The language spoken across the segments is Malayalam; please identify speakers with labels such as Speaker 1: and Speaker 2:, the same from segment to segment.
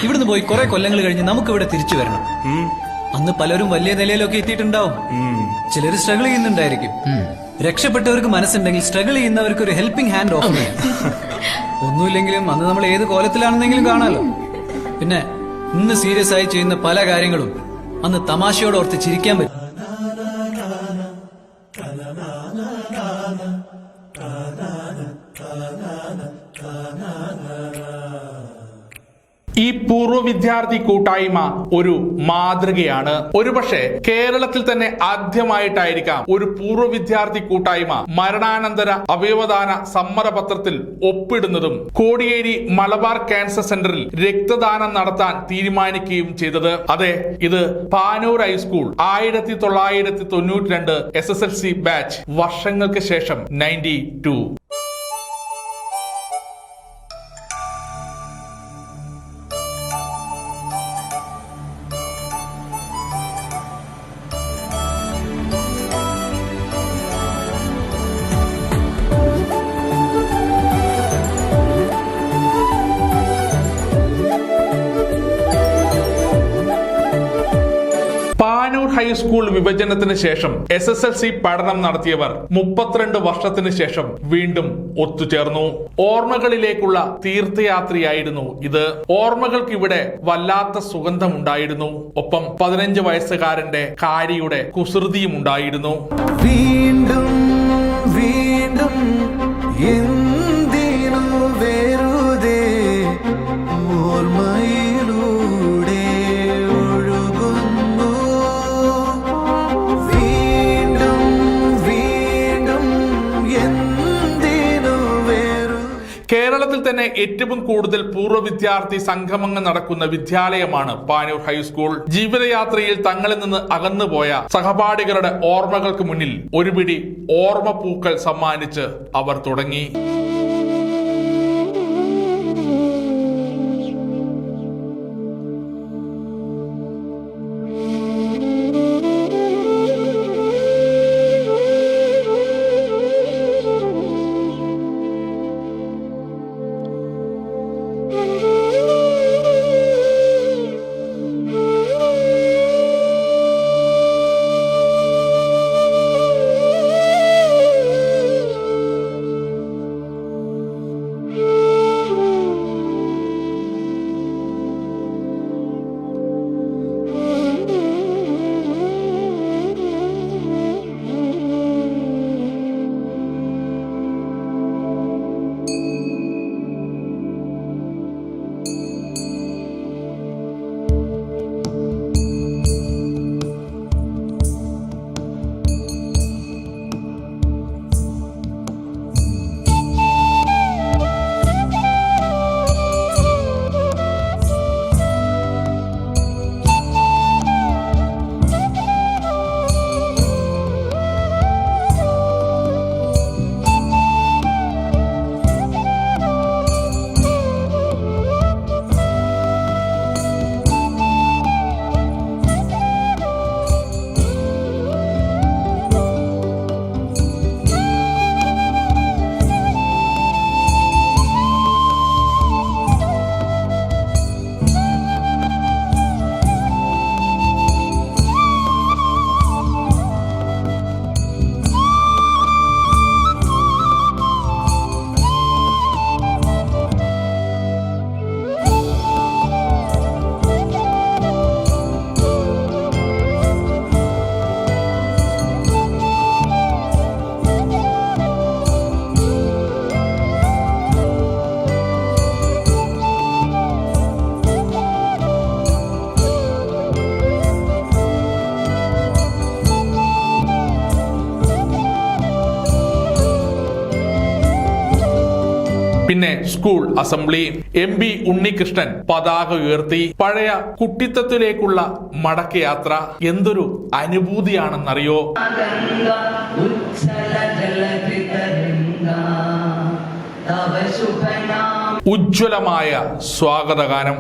Speaker 1: ഇവിടുന്ന് പോയി കുറെ കൊല്ലങ്ങൾ കഴിഞ്ഞ് നമുക്ക് ഇവിടെ തിരിച്ചു വരണം. അന്ന് പലരും വലിയ നിലയിലൊക്കെ എത്തിയിട്ടുണ്ടാവും. ചിലർ സ്ട്രഗിൾ ചെയ്യുന്നുണ്ടായിരിക്കും. രക്ഷപ്പെട്ടവർക്ക് മനസ്സുണ്ടെങ്കിൽ സ്ട്രഗിൾ ചെയ്യുന്നവർക്ക് ഒരു ഹെൽപ്പിംഗ് ഹാൻഡ് ഓഫർ ചെയ്യാം. ഒന്നുമില്ലെങ്കിലും അന്ന് നമ്മൾ ഏത് കോലത്തിലാണെന്നെങ്കിലും കാണാലോ. പിന്നെ ഇന്ന് സീരിയസ് ആയി ചെയ്യുന്ന പല കാര്യങ്ങളും അന്ന് തമാശയോട് ഓർത്ത് ചിരിക്കാൻ പറ്റും.
Speaker 2: ഈ പൂർവ്വ വിദ്യാർത്ഥി കൂട്ടായ്മ ഒരു മാതൃകയാണ്. ഒരുപക്ഷെ കേരളത്തിൽ തന്നെ ആദ്യമായിട്ടായിരിക്കാം ഒരു പൂർവ്വ വിദ്യാർത്ഥി കൂട്ടായ്മ മരണാനന്തര അവയവദാന സമ്മതപത്രത്തിൽ ഒപ്പിടുന്നതും കോടിയേരി മലബാർ ക്യാൻസർ സെന്ററിൽ രക്തദാനം നടത്താൻ തീരുമാനിക്കുകയും ചെയ്തത്. അതെ, ഇത് പാനൂർ ഹൈസ്കൂൾ 1992 SSLC ബാച്ച് വർഷങ്ങൾക്ക് ശേഷം 92. പാനൂർ ഹൈസ്കൂൾ വിഭജനത്തിന് ശേഷം SSLC പഠനം നടത്തിയവർ 32 വർഷത്തിന് ശേഷം വീണ്ടും ഒത്തുചേർന്നു. ഓർമ്മകളിലേക്കുള്ള തീർത്ഥയാത്രയായിരുന്നു ഇത്. ഓർമ്മകൾക്ക് ഇവിടെ വല്ലാത്ത സുഗന്ധമുണ്ടായിരുന്നു. ഒപ്പം 15 വയസ്സുകാരന്റെ കാരിയുടെ കുസൃതിയും ഉണ്ടായിരുന്നു.
Speaker 3: വീണ്ടും വീണ്ടും എന്തിനു വെറുതെ ഓർമ്മയിലൂടെ ഒഴുകുന്നു. വീണ്ടും വീണ്ടും എന്തിനു
Speaker 2: കേരളത്തിൽ തന്നെ ഏറ്റവും കൂടുതൽ പൂർവ്വ വിദ്യാർത്ഥി സംഗമങ്ങൾ നടക്കുന്ന വിദ്യാലയമാണ് പാനൂർ ഹൈസ്കൂൾ. ജീവിതയാത്രയിൽ തങ്ങളിൽ നിന്ന് അകന്നുപോയ സഹപാഠികളുടെ ഓർമ്മകൾക്ക് മുന്നിൽ ഒരു പിടി ഓർമ്മ പൂക്കൾ സമ്മാനിച്ച് അവർ തുടങ്ങി. പിന്നെ സ്കൂൾ അസംബ്ലി. MP ഉണ്ണികൃഷ്ണൻ പതാക ഉയർത്തി. പഴയ കുട്ടിത്തത്തിലേക്കുള്ള മടക്കയാത്ര എന്തൊരു അനുഭൂതിയാണെന്നറിയോ. ഉജ്ജ്വലമായ സ്വാഗതഗാനം.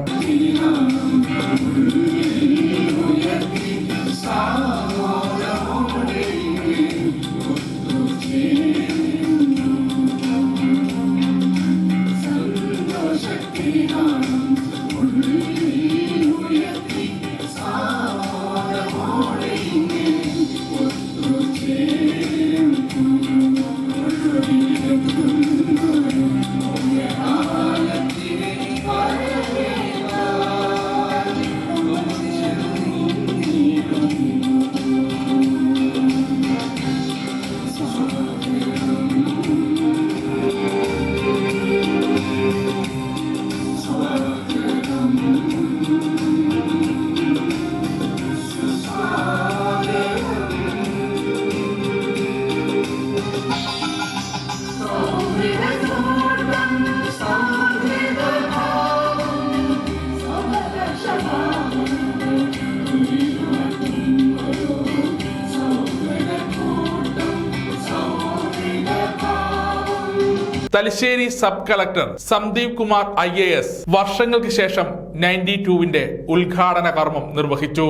Speaker 2: Thalassery sub collector Sandeep Kumar IAS വർഷങ്ങൾക്ക് ശേഷം 92-വിന്റെ ഉദ്ഘാടന കർമ്മം നിർവഹിച്ചു.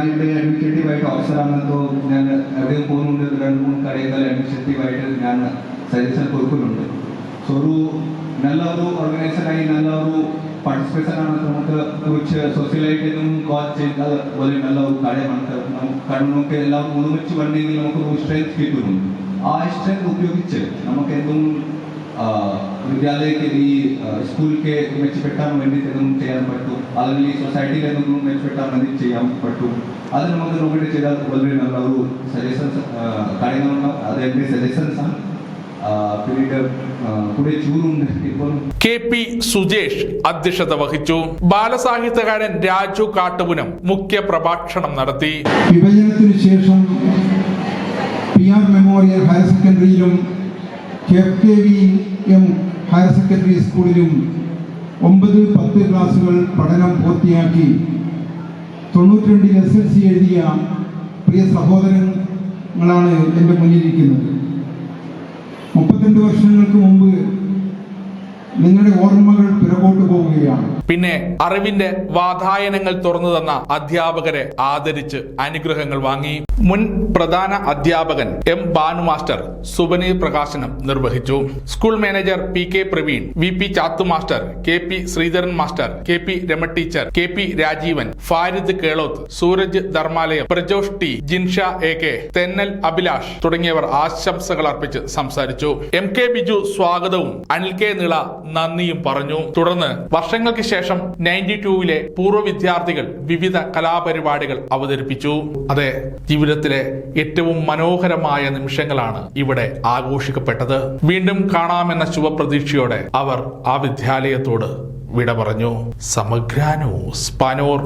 Speaker 4: അഡ്മിനിസ്ട്രേറ്റീവായിട്ട് ഓഫീസറാണെന്നോ ഞാൻ എവിടെയും പോകുന്നുണ്ട് 2-3 കടകൾ അഡ്മിനിസ്ട്രേറ്റീവായിട്ട് ഞാൻ സജഷൻ കൊടുക്കുന്നുണ്ട്. സോ ഒരു നല്ല ഒരു ഓർഗനൈസറായി നല്ല ഒരു പാർട്ടിസിപ്പേഷൻ ആണ്. നമുക്ക് കുറച്ച് സോഷ്യലായിട്ടൊന്നും കോൾ ചെയ്താൽ പോലെ നല്ല ഒരു കാര്യമാണ്. കാരണം നമുക്ക് എല്ലാവരും ഒരുമിച്ച് വന്നെങ്കിൽ നമുക്ക് ഒരു സ്ട്രെങ്ത് കിട്ടുന്നുണ്ട്. ആ സ്ട്രെങ്ത് ഉപയോഗിച്ച് നമുക്ക് എന്തും വിദ്യാലയಕ್ಕೆ ഈ സ്കൂളിലേക്ക് മെച്ചപ്പെട്ടാൻ വേണ്ടി എന്തും ചെയ്യാൻ പറ്റും, അല്ലെങ്കിൽ ഈ സൊസൈറ്റിയിൽ എന്തെങ്കിലും മെച്ചപ്പെട്ടാൻ വേണ്ടി ചെയ്യാൻ പറ്റും. അത് നമുക്ക് നോക്കിയിട്ട് ചെയ്താൽ വളരെ നല്ല ഒരു സജഷൻസ് കാര്യങ്ങളുണ്ടാവും. അത് എൻ്റെ സജഷൻസ് ആണ്. പിന്നീട് കൂടെ ചൂടുണ്ട്. ഇപ്പോൾ
Speaker 2: KP സുജേഷ് അധ്യക്ഷത വഹിച്ചു. ബാലസാഹിത്യകാരൻ രാജു കാട്ടുപുനം മുഖ്യ പ്രഭാഷണം നടത്തി.
Speaker 5: വിഭജനത്തിനു ശേഷം PR മെമ്മോറിയൽ ഹയർ സെക്കൻഡറിയിലും KVM ഹയർ സെക്കൻഡറി സ്കൂളിലും 9-10 ക്ലാസുകൾ പഠനം പൂർത്തിയാക്കി 92-ൽ SLC എഴുതിയ പ്രിയ സഹോദരങ്ങളാണ് എൻ്റെ മുന്നിലിരിക്കുന്നത്. 32 വർഷങ്ങൾക്ക് മുമ്പ് നിങ്ങളുടെ ഓർമ്മകൾ പിറകോട്ട് പോവുകയാണ്.
Speaker 2: പിന്നെ അറിവിന്റെ വാതായനങ്ങൾ തുറന്നു തന്ന അധ്യാപകരെ ആദരിച്ച് അനുഗ്രഹങ്ങൾ വാങ്ങി. മുൻ പ്രധാന അധ്യാപകൻ M ബാനു മാസ്റ്റർ സുബനീർ പ്രകാശനം നിർവഹിച്ചു. School manager PK Praveen, VP Chathu master, KP Sreedharan master, KP Rama teacher, KP Rajeevan, Farid Keloth, Sooraj Dharmalayam, Prajosh T, Jinsha AK, Thennal Abhilash തുടങ്ങിയവർ ആശംസകൾ അർപ്പിച്ച് സംസാരിച്ചു. MK ബിജു സ്വാഗതവും അനിൽ K നിള നന്ദിയും പറഞ്ഞു. തുടർന്ന് വർഷങ്ങൾക്ക് ശേഷം 92-ലെ പൂർവ്വ വിദ്യാർത്ഥികൾ വിവിധ കലാപരിപാടികൾ അവതരിപ്പിച്ചു. അതെ, ജീവിതത്തിലെ ഏറ്റവും മനോഹരമായ നിമിഷങ്ങളാണ് ഇവിടെ ആഘോഷിക്കപ്പെട്ടത്. വീണ്ടും കാണാമെന്ന ശുഭപ്രതീക്ഷയോടെ അവർ ആ വിദ്യാലയത്തോട് വിട പറഞ്ഞു. സമഗ്ര ന്യൂസ്, പാനൂർ.